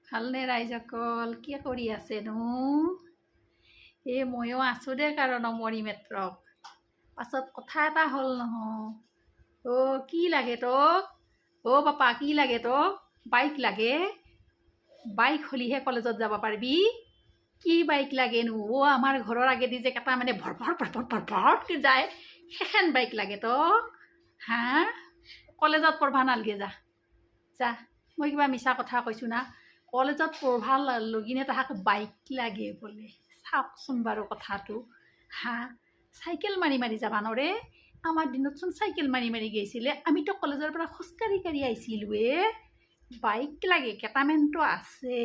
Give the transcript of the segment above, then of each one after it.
ভালনে ৰাইজসকল? কি কৰি আছেনো? ময়ো আছোঁ দে কাৰণ মৰি মেত্ৰক। পাছত কথা এটা হ'ল নহয়। কি লাগে তোক? বাপা কি লাগে তোক? বাইক লাগে? বাইক হ'লেহে কলেজত যাব পাৰিবি। কি বাইক লাগেনো? আমাৰ ঘৰৰ আগেদি যে কেইটা মানে ভৰভৰকে যায় সেইখন বাইক লাগে তোক? হা? কলেজত পঢ়বা নালগে যা। যা, মই কিবা মিছা কথা কৈছোঁ না? কলেজত পঢ়বা লগিনে তাহাক বাইক লাগে বোলে। চাওকচোন বাৰু কথাটো। হা? চাইকেল মাৰি মাৰি যাবা নৰে? আমাৰ দিনতচোন চাইকেল মাৰি মাৰি গৈছিলে। আমিতো কলেজৰ পৰা খোজকাঢ়ি কাঢ়ি আহিছিলোঁ। বাইক লাগে কেইটামানতো আছে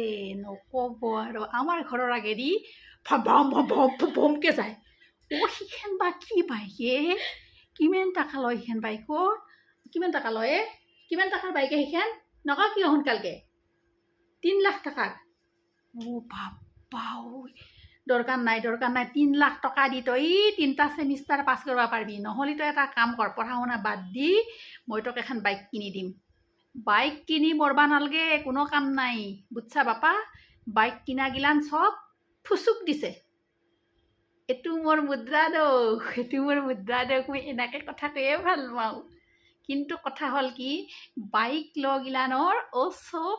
নক'ব আৰু। আমাৰ ঘৰৰ আগেদি ভমকে যায়। সিখন বা কি বাইক? কিমান টকা লয় সেইখন বাইকত? কিমান টকা লয়? কিমান টকাৰ বাইকে সেইখন? নকা কিয় সোনকালকে? 3 লাখ টকাৰ? বাপ্পা দৰকাৰ নাই 3 লাখ টকা দি তই 3টা ছেমিষ্টাৰ পাছ কৰিব পাৰিবি। নহ'লে তই এটা কাম কৰ, পঢ়া শুনা বাদ দি মই তোক এখন বাইক কিনি দিম। বাইক কিনি মৰবা নালগে, কোনো কাম নাই বুজছা বাপা। বাইক কিনা গিলান চব ফুচুক দিছে। এইটো মোৰ মুদ্ৰা দোষ। মই এনেকৈ কথা কৈয়ে ভাল পাওঁ। কিন্তু কথা হ'ল কি, বাইক লগিলানৰ চব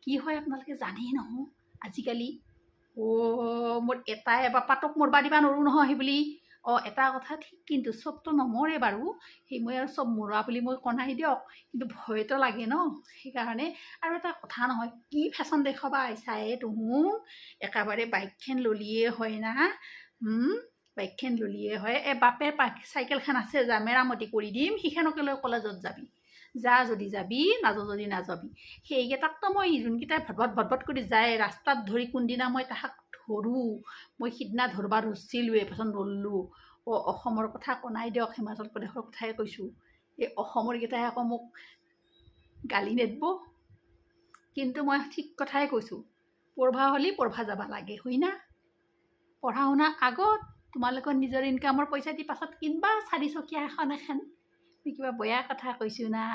কি হয় আপোনালোকে জানেই নহয় আজিকালি। মোৰ এটাই বাপা তোক মৰবা দিবা নোৱাৰোঁ নহয় সেই বুলি। এটা কথা ঠিক, কিন্তু চবতো নমৰে বাৰু। সেই মই আৰু চব মৰোৱা বুলি মই কনাই দিয়ক, কিন্তু ভয়তো লাগে ন। সেইকাৰণে আৰু এটা কথা নহয়, কি ফেশ্বন দেখুৱাবা আহিছায়ে তুহুক? একেবাৰে বাইকখন ললিয়ে হয় না? বাইকখন ললিয়ে হয়। বাপে চাইকেলখন আছে যা, মেৰামতি কৰি দিম, সিখনকে লৈ কলেজত যাবি। যা যদি যাবি, নাযাওঁ যদি নাযাবি। সেইকেইটাকতো মই যোনকেইটাই ভটভট কৰি যায় ৰাস্তাত ধৰি কোনদিনা মই তাহাক ধৰোঁ। মই সিদিনা ধৰবা ধৰিছিলোঁৱে, পাছত নৰলোঁ। অসমৰ কথা কনাই দিয়ক, হিমাচল প্ৰদেশৰ কথাই কৈছোঁ। এই অসমৰ কেইটাই আকৌ মোক গালি নেদব। কিন্তু মই ঠিক কথাই কৈছোঁ, পঢ়বা হ'লে পঢ়বা যাব লাগে হয় না? পঢ়া শুনা আগত, তোমালোকৰ নিজৰ ইনকামৰ পইচা দি পাছত কিনবা 4 চকীয়া এখন। মই কিবা বেয়া কথা কৈছোঁ না?